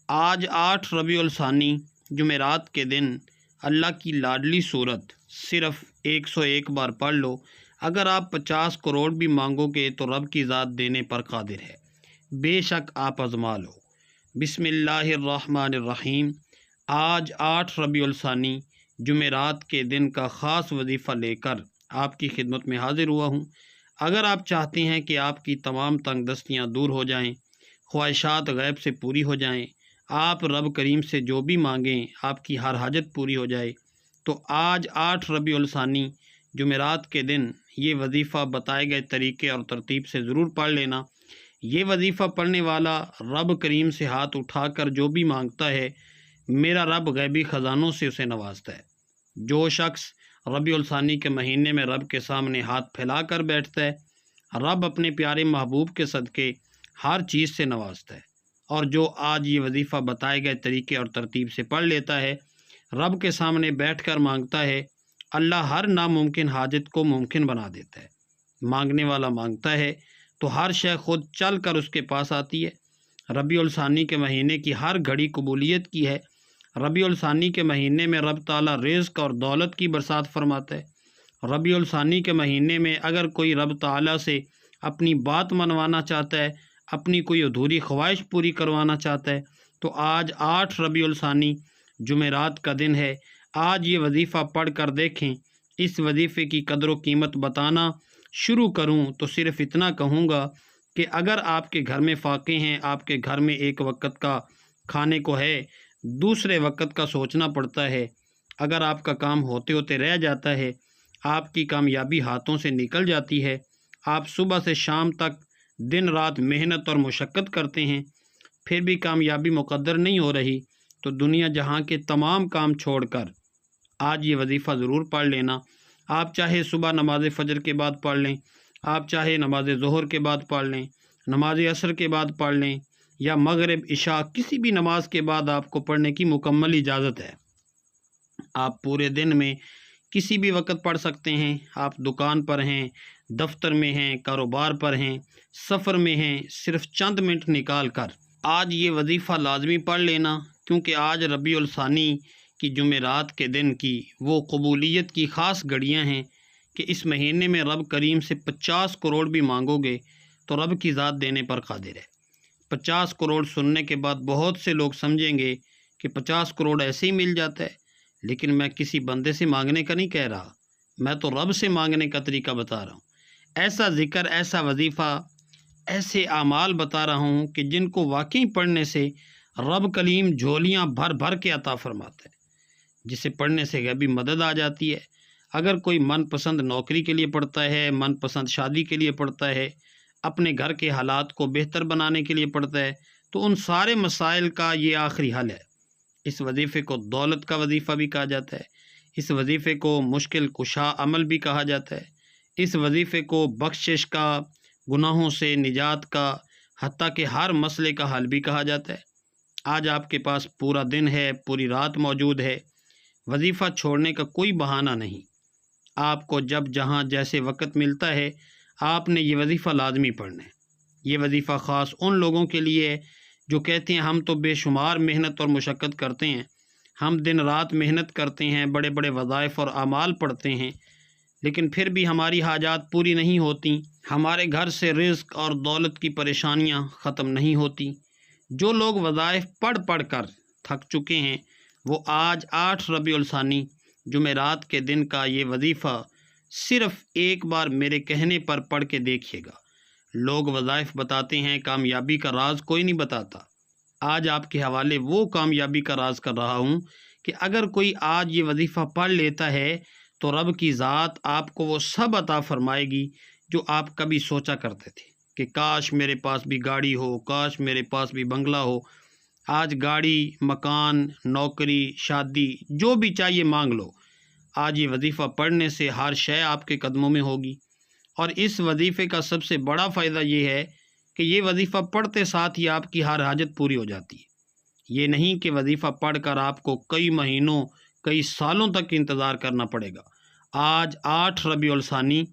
آج 8 ربیع الثانی جمعرات کے دن اللہ کی لاڈلی صورت صرف 101 بار پڑھ لو۔ اگر آپ 50 کروڑ بھی مانگو گے تو رب کی ذات دینے پر قادر ہے، بے شک آپ آزما لو۔ بسم اللہ الرحمن الرحیم۔ آج 8 ربیع الثانی جمعرات کے دن کا خاص وظیفہ لے کر آپ کی خدمت میں حاضر ہوا ہوں۔ اگر آپ چاہتے ہیں کہ آپ کی تمام تنگ دستیاں دور ہو جائیں، خواہشات غیب سے پوری ہو جائیں، آپ رب کریم سے جو بھی مانگیں آپ کی ہر حاجت پوری ہو جائے، تو آج 8 ربیع الثانی جمعرات کے دن یہ وظیفہ بتائے گئے طریقے اور ترتیب سے ضرور پڑھ لینا۔ یہ وظیفہ پڑھنے والا رب کریم سے ہاتھ اٹھا کر جو بھی مانگتا ہے، میرا رب غیبی خزانوں سے اسے نوازتا ہے۔ جو شخص ربیع الثانی کے مہینے میں رب کے سامنے ہاتھ پھیلا کر بیٹھتا ہے، رب اپنے پیارے محبوب کے صدقے ہر چیز سے نوازتا ہے۔ اور جو آج یہ وظیفہ بتائے گئے طریقے اور ترتیب سے پڑھ لیتا ہے، رب کے سامنے بیٹھ کر مانگتا ہے، اللہ ہر ناممکن حاجت کو ممکن بنا دیتا ہے۔ مانگنے والا مانگتا ہے تو ہر شے خود چل کر اس کے پاس آتی ہے۔ ربیع الثانی کے مہینے کی ہر گھڑی قبولیت کی ہے۔ ربیع الثانی کے مہینے میں رب تعالیٰ رزق اور دولت کی برسات فرماتا ہے۔ ربیع الثانی کے مہینے میں اگر کوئی رب تعالیٰ سے اپنی بات منوانا چاہتا ہے، اپنی کوئی ادھوری خواہش پوری کروانا چاہتا ہے، تو آج 8 ربیع الثانی جمعرات کا دن ہے۔ آج یہ وظیفہ پڑھ کر دیکھیں۔ اس وظیفے کی قدر و قیمت بتانا شروع کروں تو صرف اتنا کہوں گا کہ اگر آپ کے گھر میں فاقے ہیں، آپ کے گھر میں ایک وقت کا کھانے کو ہے، دوسرے وقت کا سوچنا پڑتا ہے، اگر آپ کا کام ہوتے ہوتے رہ جاتا ہے، آپ کی کامیابی ہاتھوں سے نکل جاتی ہے، آپ صبح سے شام تک دن رات محنت اور مشقت کرتے ہیں، پھر بھی کامیابی مقدر نہیں ہو رہی، تو دنیا جہاں کے تمام کام چھوڑ کر آج یہ وظیفہ ضرور پڑھ لینا۔ آپ چاہے صبح نماز فجر کے بعد پڑھ لیں، آپ چاہے نماز ظہر کے بعد پڑھ لیں، نماز عصر کے بعد پڑھ لیں، یا مغرب عشاء کسی بھی نماز کے بعد آپ کو پڑھنے کی مکمل اجازت ہے۔ آپ پورے دن میں کسی بھی وقت پڑھ سکتے ہیں۔ آپ دکان پر ہیں، دفتر میں ہیں، کاروبار پر ہیں، سفر میں ہیں، صرف چند منٹ نکال کر آج یہ وظیفہ لازمی پڑھ لینا، کیونکہ آج ربیع الثانی کی جمعرات کے دن کی وہ قبولیت کی خاص گھڑیاں ہیں کہ اس مہینے میں رب کریم سے 50 کروڑ بھی مانگو گے تو رب کی ذات دینے پر قادر ہے۔ 50 کروڑ سننے کے بعد بہت سے لوگ سمجھیں گے کہ 50 کروڑ ایسے ہی مل جاتا ہے، لیکن میں کسی بندے سے مانگنے کا نہیں کہہ رہا، میں تو رب سے مانگنے کا طریقہ بتا رہا ہوں۔ ایسا ذکر، ایسا وظیفہ، ایسے اعمال بتا رہا ہوں کہ جن کو واقعی پڑھنے سے رب کلیم جھولیاں بھر بھر کے عطا فرماتا ہے، جسے پڑھنے سے غیبی مدد آ جاتی ہے۔ اگر کوئی من پسند نوکری کے لیے پڑھتا ہے، من پسند شادی کے لیے پڑھتا ہے، اپنے گھر کے حالات کو بہتر بنانے کے لیے پڑھتا ہے، تو ان سارے مسائل کا یہ آخری حل ہے۔ اس وظیفے کو دولت کا وظیفہ بھی کہا جاتا ہے، اس وظیفے کو مشکل کشا عمل بھی کہا جاتا ہے، اس وظیفے کو بخشش کا، گناہوں سے نجات کا، حتیٰ کہ ہر مسئلے کا حل بھی کہا جاتا ہے۔ آج آپ کے پاس پورا دن ہے، پوری رات موجود ہے، وظیفہ چھوڑنے کا کوئی بہانہ نہیں۔ آپ کو جب جہاں جیسے وقت ملتا ہے، آپ نے یہ وظیفہ لازمی پڑھنا ہے۔ یہ وظیفہ خاص ان لوگوں کے لیے ہے جو کہتے ہیں ہم تو بے شمار محنت اور مشقت کرتے ہیں، ہم دن رات محنت کرتے ہیں، بڑے بڑے وظائف اور اعمال پڑھتے ہیں، لیکن پھر بھی ہماری حاجات پوری نہیں ہوتی، ہمارے گھر سے رزق اور دولت کی پریشانیاں ختم نہیں ہوتی۔ جو لوگ وظائف پڑھ پڑھ کر تھک چکے ہیں، وہ آج 8 ربیع الثانی جمعرات کے دن کا یہ وظیفہ صرف ایک بار میرے کہنے پر پڑھ کے دیکھیے گا۔ لوگ وظائف بتاتے ہیں، کامیابی کا راز کوئی نہیں بتاتا۔ آج آپ کے حوالے وہ کامیابی کا راز کر رہا ہوں کہ اگر کوئی آج یہ وظیفہ پڑھ لیتا ہے تو رب کی ذات آپ کو وہ سب عطا فرمائے گی جو آپ کبھی سوچا کرتے تھے کہ کاش میرے پاس بھی گاڑی ہو، کاش میرے پاس بھی بنگلہ ہو۔ آج گاڑی، مکان، نوکری، شادی، جو بھی چاہیے مانگ لو۔ آج یہ وظیفہ پڑھنے سے ہر شے آپ کے قدموں میں ہوگی۔ اور اس وظیفے کا سب سے بڑا فائدہ یہ ہے کہ یہ وظیفہ پڑھتے ساتھ ہی آپ کی ہر حاجت پوری ہو جاتی ہے۔ یہ نہیں کہ وظیفہ پڑھ کر آپ کو کئی مہینوں، کئی سالوں تک انتظار کرنا پڑے گا۔ آج 8 ربیع الثانی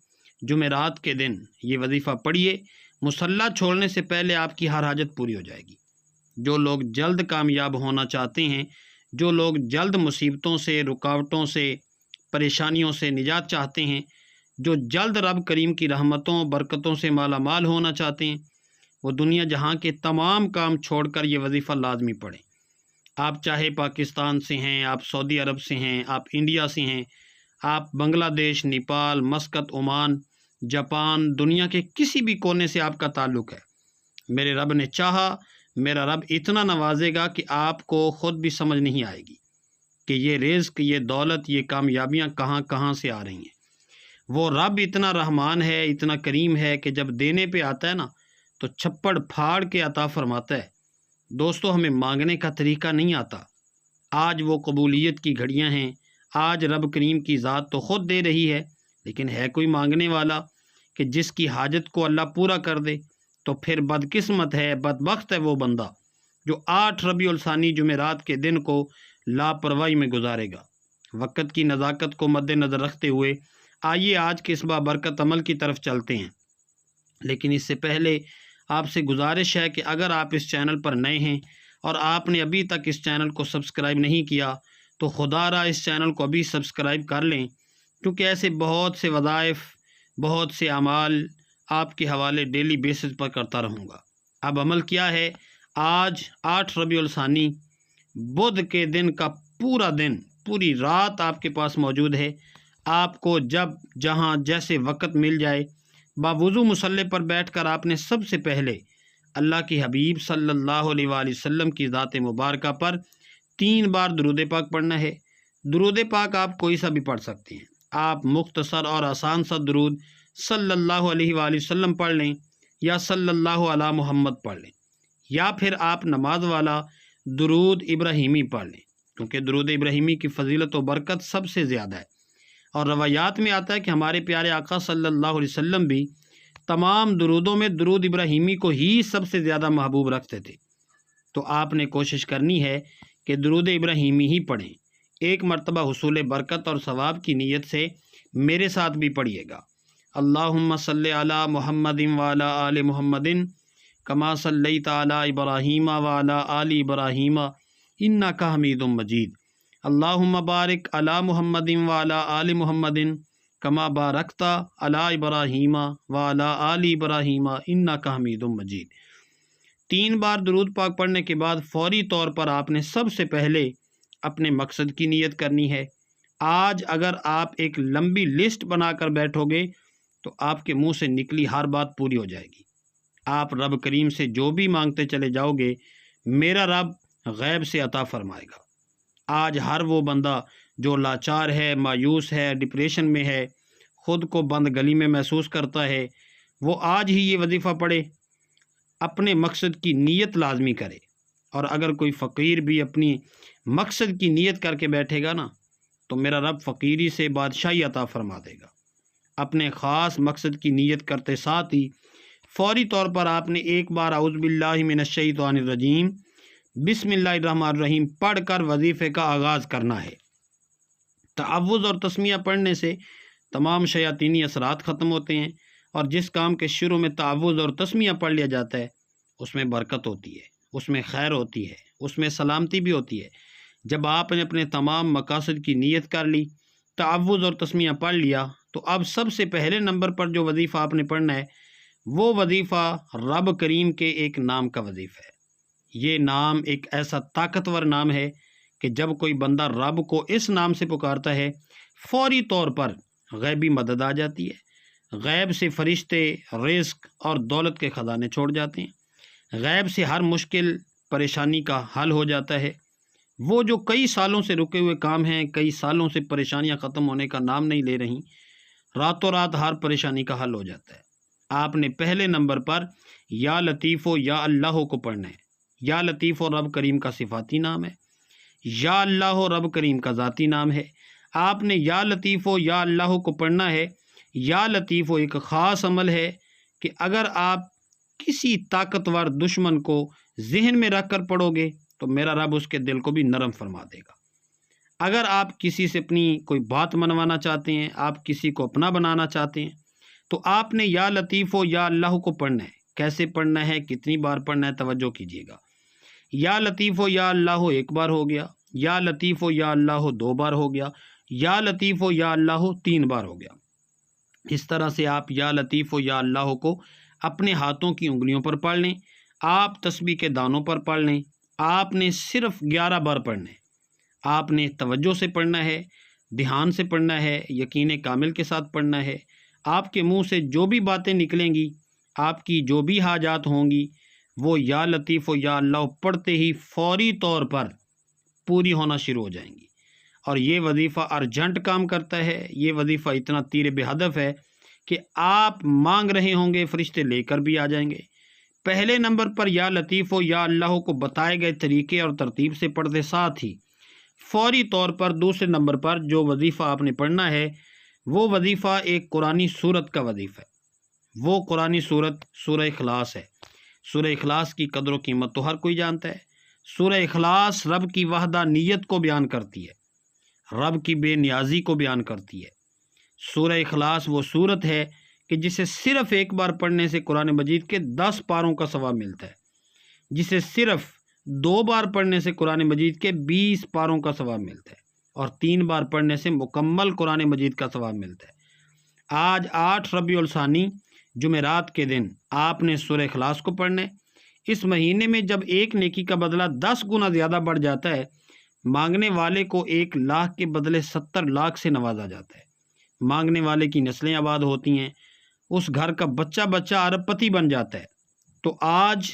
جمعرات کے دن یہ وظیفہ پڑھیے، مصلی چھوڑنے سے پہلے آپ کی ہر حاجت پوری ہو جائے گی۔ جو لوگ جلد کامیاب ہونا چاہتے ہیں، جو لوگ جلد مصیبتوں سے، رکاوٹوں سے، پریشانیوں سے نجات چاہتے ہیں، جو جلد رب کریم کی رحمتوں برکتوں سے مالا مال ہونا چاہتے ہیں، وہ دنیا جہاں کے تمام کام چھوڑ کر یہ وظیفہ لازمی پڑھیں۔ آپ چاہے پاکستان سے ہیں، آپ سعودی عرب سے ہیں، آپ انڈیا سے ہیں، آپ بنگلہ دیش، نیپال، مسقط، عمان، جاپان، دنیا کے کسی بھی کونے سے آپ کا تعلق ہے، میرے رب نے چاہا، میرا رب اتنا نوازے گا کہ آپ کو خود بھی سمجھ نہیں آئے گی کہ یہ رزق، یہ دولت، یہ کامیابیاں کہاں کہاں سے آ رہی ہیں۔ وہ رب اتنا رحمان ہے، اتنا کریم ہے کہ جب دینے پہ آتا ہے نا تو چھپڑ پھاڑ کے عطا فرماتا ہے۔ دوستو، ہمیں مانگنے کا طریقہ نہیں آتا۔ آج وہ قبولیت کی گھڑیاں ہیں، آج رب کریم کی ذات تو خود دے رہی ہے، لیکن ہے کوئی مانگنے والا کہ جس کی حاجت کو اللہ پورا کر دے؟ تو پھر بدقسمت ہے، بدبخت ہے وہ بندہ جو 8 ربیع الثانی جمعرات کے دن کو لاپرواہی میں گزارے گا۔ وقت کی نزاکت کو مد نظر رکھتے ہوئے آئیے آج کے اس بابرکت عمل کی طرف چلتے ہیں، لیکن اس سے پہلے آپ سے گزارش ہے کہ اگر آپ اس چینل پر نئے ہیں اور آپ نے ابھی تک اس چینل کو سبسکرائب نہیں کیا تو خدا را اس چینل کو ابھی سبسکرائب کر لیں، کیونکہ ایسے بہت سے وظائف، بہت سے اعمال آپ کے حوالے ڈیلی بیسس پر کرتا رہوں گا۔ اب عمل کیا ہے؟ آج 8 ربیع الثانی بدھ کے دن کا پورا دن، پوری رات آپ کے پاس موجود ہے۔ آپ کو جب جہاں جیسے وقت مل جائے، باوضو مصلی پر بیٹھ کر آپ نے سب سے پہلے اللہ کی حبیب صلی اللہ علیہ وآلہ وسلم کی ذات مبارکہ پر 3 بار درود پاک پڑھنا ہے۔ درود پاک آپ کوئی سا بھی پڑھ سکتے ہیں، آپ مختصر اور آسان سا درود صلی اللہ علیہ وآلہ وسلم پڑھ لیں، یا صلی اللہ علی محمد پڑھ لیں، یا پھر آپ نماز والا درود ابراہیمی پڑھ لیں، کیونکہ درود ابراہیمی کی فضیلت و برکت سب سے زیادہ ہے۔ اور روایات میں آتا ہے کہ ہمارے پیارے آقا صلی اللہ علیہ وسلم بھی تمام درودوں میں درود ابراہیمی کو ہی سب سے زیادہ محبوب رکھتے تھے۔ تو آپ نے کوشش کرنی ہے کہ درود ابراہیمی ہی پڑھیں۔ ایک مرتبہ حصول برکت اور ثواب کی نیت سے میرے ساتھ بھی پڑھیے گا۔ اللہم صلی علی محمد وعلی آل محمد کما صلیت علی ابراہیم وعلی آل ابراہیم انک حمید مجید۔ اللہم بارک علی محمد وعلی آل محمد کما بارکت علی ابراہیم وعلی آل ابراہیم انک حمید مجید۔ 3 بار درود پاک پڑھنے کے بعد فوری طور پر آپ نے سب سے پہلے اپنے مقصد کی نیت کرنی ہے۔ آج اگر آپ ایک لمبی لسٹ بنا کر بیٹھو گے تو آپ کے منہ سے نکلی ہر بات پوری ہو جائے گی۔ آپ رب کریم سے جو بھی مانگتے چلے جاؤ گے، میرا رب غیب سے عطا فرمائے گا۔ آج ہر وہ بندہ جو لاچار ہے، مایوس ہے، ڈپریشن میں ہے، خود کو بند گلی میں محسوس کرتا ہے، وہ آج ہی یہ وظیفہ پڑھے، اپنے مقصد کی نیت لازمی کرے۔ اور اگر کوئی فقیر بھی اپنی مقصد کی نیت کر کے بیٹھے گا نا تو میرا رب فقیری سے بادشاہی عطا فرما دے گا۔ اپنے خاص مقصد کی نیت کرتے ساتھ ہی فوری طور پر آپ نے ایک بار اعوذ باللہ من الشیطان الرجیم بسم اللہ الرحمن الرحیم پڑھ کر وظیفے کا آغاز کرنا ہے۔ تعوذ اور تسمیہ پڑھنے سے تمام شیاطینی اثرات ختم ہوتے ہیں، اور جس کام کے شروع میں تعوذ اور تسمیہ پڑھ لیا جاتا ہے اس میں برکت ہوتی ہے، اس میں خیر ہوتی ہے، اس میں سلامتی بھی ہوتی ہے۔ جب آپ نے اپنے تمام مقاصد کی نیت کر لی، تعوذ اور تسمیہ پڑھ لیا، تو اب سب سے پہلے نمبر پر جو وظیفہ آپ نے پڑھنا ہے وہ وظیفہ رب کریم کے ایک نام کا وظیفہ ہے۔ یہ نام ایک ایسا طاقتور نام ہے کہ جب کوئی بندہ رب کو اس نام سے پکارتا ہے فوری طور پر غیبی مدد آ جاتی ہے۔ غیب سے فرشتے رزق اور دولت کے خزانے چھوڑ جاتے ہیں، غیب سے ہر مشکل پریشانی کا حل ہو جاتا ہے۔ وہ جو کئی سالوں سے رکے ہوئے کام ہیں، کئی سالوں سے پریشانیاں ختم ہونے کا نام نہیں لے رہی، راتوں رات ہر پریشانی کا حل ہو جاتا ہے۔ آپ نے پہلے نمبر پر یا لطیف و یا اللہ کو پڑھنا ہے۔ یا لطیف و رب کریم کا صفاتی نام ہے، یا اللہ رب کریم کا ذاتی نام ہے۔ آپ نے یا لطیف و یا اللہ کو پڑھنا ہے۔ یا لطیف و ایک خاص عمل ہے کہ اگر آپ کسی طاقتور دشمن کو ذہن میں رکھ کر پڑھو گے تو میرا رب اس کے دل کو بھی نرم فرما دے گا۔ اگر آپ کسی سے اپنی کوئی بات منوانا چاہتے ہیں، آپ کسی کو اپنا بنانا چاہتے ہیں، تو آپ نے یا لطیف و یا اللہ کو پڑھنا ہے۔ کیسے پڑھنا ہے، کتنی بار پڑھنا ہے، توجہ کیجیے گا۔ یا لطیف و یا اللہ ایک بار ہو گیا، یا لطیف و یا اللہ 2 بار ہو گیا، یا لطیف و یا اللہ 3 بار ہو گیا۔ اس طرح سے آپ یا لطیف و یا اللہ کو اپنے ہاتھوں کی انگلیوں پر پڑھ لیں۔ آپ تسبیح کے دانوں پر پڑھ لیں۔ آپ نے صرف 11 بار پڑھنا ہے۔ آپ نے توجہ سے پڑھنا ہے، دھیان سے پڑھنا ہے، یقین کامل کے ساتھ پڑھنا ہے۔ آپ کے منہ سے جو بھی باتیں نکلیں گی، آپ کی جو بھی حاجات ہوں گی، وہ یا لطیف و یا اللہ پڑھتے ہی فوری طور پر پوری ہونا شروع ہو جائیں گی۔ اور یہ وظیفہ ارجنٹ کام کرتا ہے، یہ وظیفہ اتنا تیر بے ہدف ہے کہ آپ مانگ رہے ہوں گے، فرشتے لے کر بھی آ جائیں گے۔ پہلے نمبر پر یا لطیف و یا اللہ کو بتائے گئے طریقے اور ترتیب سے پڑھتے ساتھ ہی فوری طور پر دوسرے نمبر پر جو وظیفہ آپ نے پڑھنا ہے، وہ وظیفہ ایک قرآنی سورت کا وظیفہ ہے۔ وہ قرآنی سورت سورہ اخلاص ہے۔ سورہ اخلاص کی قدر و قیمت تو ہر کوئی جانتا ہے۔ سورہ اخلاص رب کی وحدانیت کو بیان کرتی ہے، رب کی بے نیازی کو بیان کرتی ہے۔ سورہ اخلاص وہ سورت ہے کہ جسے صرف ایک بار پڑھنے سے قرآن مجید کے 10 پاروں کا ثواب ملتا ہے، جسے صرف 2 بار پڑھنے سے قرآن مجید کے 20 پاروں کا ثواب ملتا ہے، اور 3 بار پڑھنے سے مکمل قرآن مجید کا ثواب ملتا ہے۔ آج 8 ربیع الثانی جمعرات کے دن آپ نے سورہ اخلاص کو پڑھنا ہے۔ اس مہینے میں جب ایک نیکی کا بدلہ 10 گنا زیادہ بڑھ جاتا ہے، مانگنے والے کو 1 لاکھ کے بدلے 70 لاکھ سے نوازا جاتا ہے، مانگنے والے کی نسلیں آباد ہوتی ہیں، اس گھر کا بچہ بچہ ارب پتی بن جاتا ہے۔ تو آج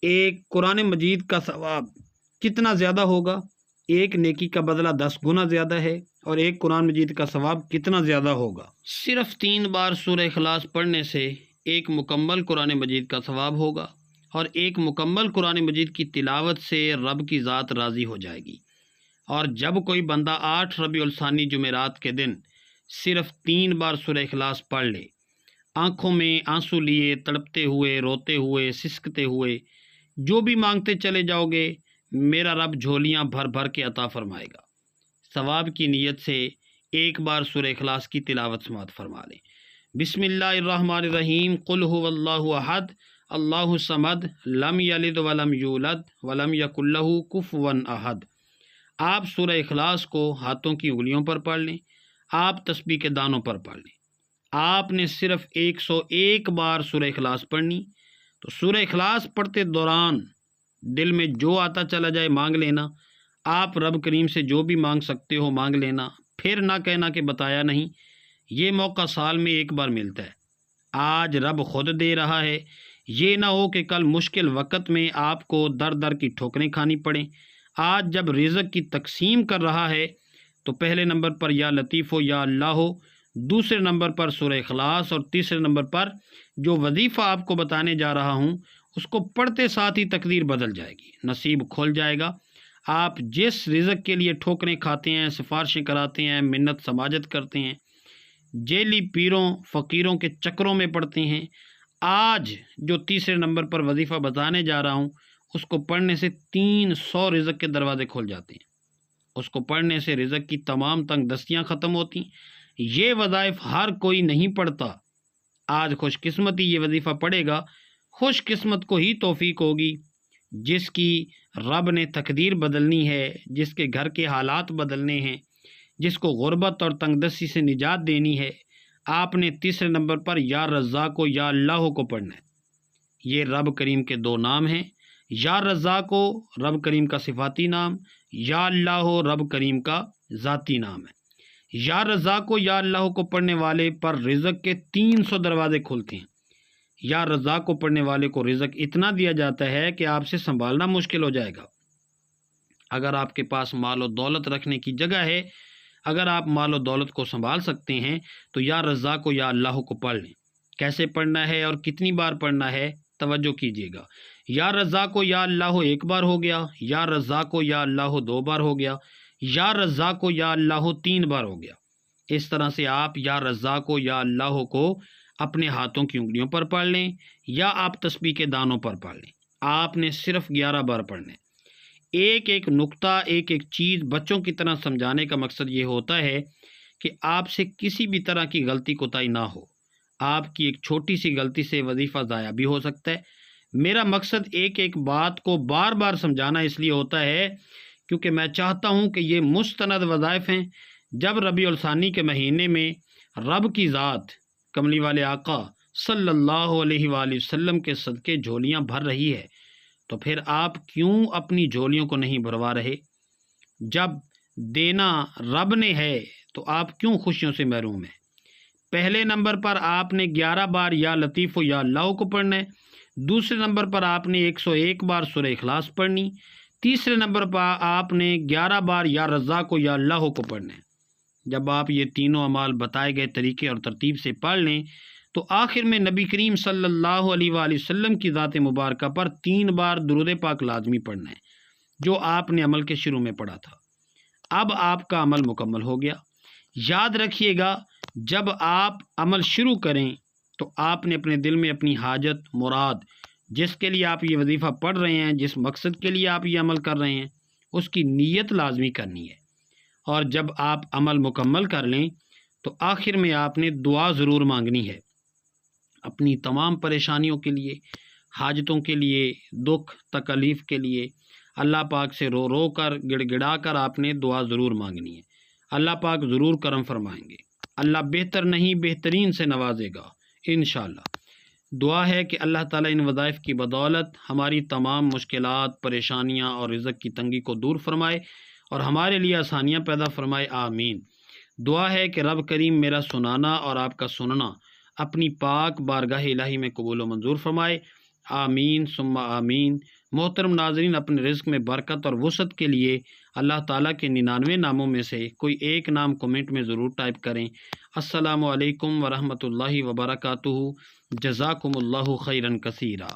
ایک قرآن مجید کا ثواب کتنا زیادہ ہوگا؟ ایک نیکی کا بدلہ 10 گنا زیادہ ہے، اور ایک قرآن مجید کا ثواب کتنا زیادہ ہوگا؟ صرف 3 بار سورہ اخلاص پڑھنے سے ایک مکمل قرآن مجید کا ثواب ہوگا، اور ایک مکمل قرآن مجید کی تلاوت سے رب کی ذات راضی ہو جائے گی۔ اور جب کوئی بندہ 8 ربیع الثانی جمعرات کے دن صرف 3 بار سورہ اخلاص پڑھ لے، آنکھوں میں آنسو لیے، تڑپتے ہوئے، روتے ہوئے، سسکتے ہوئے، جو بھی مانگتے چلے جاؤ گے، میرا رب جھولیاں بھر بھر کے عطا فرمائے گا۔ ثواب کی نیت سے ایک بار سورہ اخلاص کی تلاوت سماعت فرما لیں۔ بسم اللہ الرحمن الرحیم، قل هو اللہ احد اللہ الصمد لم یلد ولم یولد ولم یکن لہ کفوا احد۔ آپ سورہ اخلاص کو ہاتھوں کی انگلیوں پر پڑھ لیں، آپ تسبیح کے دانوں پر پڑھ لیں۔ آپ نے صرف 101 بار سورہ اخلاص پڑھنی۔ تو سورہ اخلاص پڑھتے دوران دل میں جو آتا چلا جائے مانگ لینا۔ آپ رب کریم سے جو بھی مانگ سکتے ہو مانگ لینا، پھر نہ کہنا کہ بتایا نہیں۔ یہ موقع سال میں ایک بار ملتا ہے، آج رب خود دے رہا ہے۔ یہ نہ ہو کہ کل مشکل وقت میں آپ کو در در کی ٹھوکریں کھانی پڑیں۔ آج جب رزق کی تقسیم کر رہا ہے تو پہلے نمبر پر یا لطیف و یا اللہ ہو، دوسرے نمبر پر سورہ اخلاص، اور تیسرے نمبر پر جو وظیفہ آپ کو بتانے جا رہا ہوں اس کو پڑھتے ساتھ ہی تقدیر بدل جائے گی، نصیب کھل جائے گا۔ آپ جس رزق کے لیے ٹھوکریں کھاتے ہیں، سفارشیں کراتے ہیں، منت سماجت کرتے ہیں، جیلی پیروں فقیروں کے چکروں میں پڑتے ہیں، آج جو تیسرے نمبر پر وظیفہ بتانے جا رہا ہوں اس کو پڑھنے سے 300 رزق کے دروازے کھول جاتے ہیں۔ اس کو پڑھنے سے رزق کی تمام تنگ دستیاں ختم ہوتی ہیں۔ یہ وظائف ہر کوئی نہیں پڑھتا۔ آج خوش قسمتی یہ وظیفہ پڑھے گا، خوش قسمت کو ہی توفیق ہوگی، جس کی رب نے تقدیر بدلنی ہے، جس کے گھر کے حالات بدلنے ہیں، جس کو غربت اور تنگ دستی سے نجات دینی ہے۔ آپ نے تیسرے نمبر پر یا رزاق و یا اللہ کو پڑھنا ہے۔ یہ رب کریم کے 2 نام ہیں، یا رزاق و رب کریم کا صفاتی نام، یا اللہ رب کریم کا ذاتی نام ہے۔ یا رزاق و یا اللہ کو پڑھنے والے پر رزق کے 300 دروازے کھلتے ہیں۔ یا رزاق کو پڑھنے والے کو رزق اتنا دیا جاتا ہے کہ آپ سے سنبھالنا مشکل ہو جائے گا۔ اگر آپ کے پاس مال و دولت رکھنے کی جگہ ہے، اگر آپ مال و دولت کو سنبھال سکتے ہیں تو یا رزاق و یا اللہ کو پڑھ لیں۔ کیسے پڑھنا ہے اور کتنی بار پڑھنا ہے توجہ کیجیے گا۔ یا رزاق و یا اللہ 1 بار ہو گیا، یا رزاق و یا اللہ 2 بار ہو گیا، یا رزاق و یا اللہ 3 بار ہو گیا۔ اس طرح سے آپ یا رزاق و یا اللہ کو اپنے ہاتھوں کی انگلیوں پر پڑھ لیں، یا آپ تسبیح کے دانوں پر پڑھ لیں۔ آپ نے صرف 11 بار پڑھنے۔ ایک ایک نقطہ، ایک ایک چیز بچوں کی طرح سمجھانے کا مقصد یہ ہوتا ہے کہ آپ سے کسی بھی طرح کی غلطی کوتاہی نہ ہو۔ آپ کی ایک چھوٹی سی غلطی سے وظیفہ ضائع بھی ہو سکتا ہے، میرا مقصد ایک ایک بات کو بار بار سمجھانا اس لیے ہوتا ہے کیونکہ میں چاہتا ہوں کہ یہ مستند وظائف ہیں۔ جب ربیع الثانی کے مہینے میں رب کی ذات کملی والے آقا صلی اللہ علیہ وآلہ وسلم کے صدقے جھولیاں بھر رہی ہے تو پھر آپ کیوں اپنی جھولیوں کو نہیں بھروا رہے؟ جب دینا رب نے ہے تو آپ کیوں خوشیوں سے محروم ہیں؟ پہلے نمبر پر آپ نے 11 بار یا لطیف و یا اللہ کو پڑھنا ہے، دوسرے نمبر پر آپ نے 101 بار سورہ اخلاص پڑھنی، تیسرے نمبر پر آپ نے 11 بار یا رزاق و یا اللہ کو پڑھنا ہے۔ جب آپ یہ تینوں اعمال بتائے گئے طریقے اور ترتیب سے پڑھ لیں تو آخر میں نبی کریم صلی اللہ علیہ وآلہ وسلم کی ذات مبارکہ پر 3 بار درود پاک لازمی پڑھنا ہے، جو آپ نے عمل کے شروع میں پڑھا تھا۔ اب آپ کا عمل مکمل ہو گیا۔ یاد رکھیے گا، جب آپ عمل شروع کریں تو آپ نے اپنے دل میں اپنی حاجت مراد، جس کے لیے آپ یہ وظیفہ پڑھ رہے ہیں، جس مقصد کے لیے آپ یہ عمل کر رہے ہیں، اس کی نیت لازمی کرنی ہے۔ اور جب آپ عمل مکمل کر لیں تو آخر میں آپ نے دعا ضرور مانگنی ہے، اپنی تمام پریشانیوں کے لیے، حاجتوں کے لیے، دکھ تکلیف کے لیے اللہ پاک سے رو رو کر گڑ گڑا کر آپ نے دعا ضرور مانگنی ہے۔ اللہ پاک ضرور کرم فرمائیں گے، اللہ بہتر نہیں بہترین سے نوازے گا انشاءاللہ۔ دعا ہے کہ اللہ تعالیٰ ان وظائف کی بدولت ہماری تمام مشکلات، پریشانیاں اور رزق کی تنگی کو دور فرمائے اور ہمارے لیے آسانیاں پیدا فرمائے، آمین۔ دعا ہے کہ رب کریم میرا سنانا اور آپ کا سننا اپنی پاک بارگاہ الہی میں قبول و منظور فرمائے، آمین ثم آمین۔ محترم ناظرین، اپنے رزق میں برکت اور وسعت کے لیے اللہ تعالیٰ کے 99 ناموں میں سے کوئی ایک نام کمنٹ میں ضرور ٹائپ کریں۔ السلام علیکم ورحمۃ اللہ وبرکاتہ۔ جزاکم اللہ خیرا کثیرا۔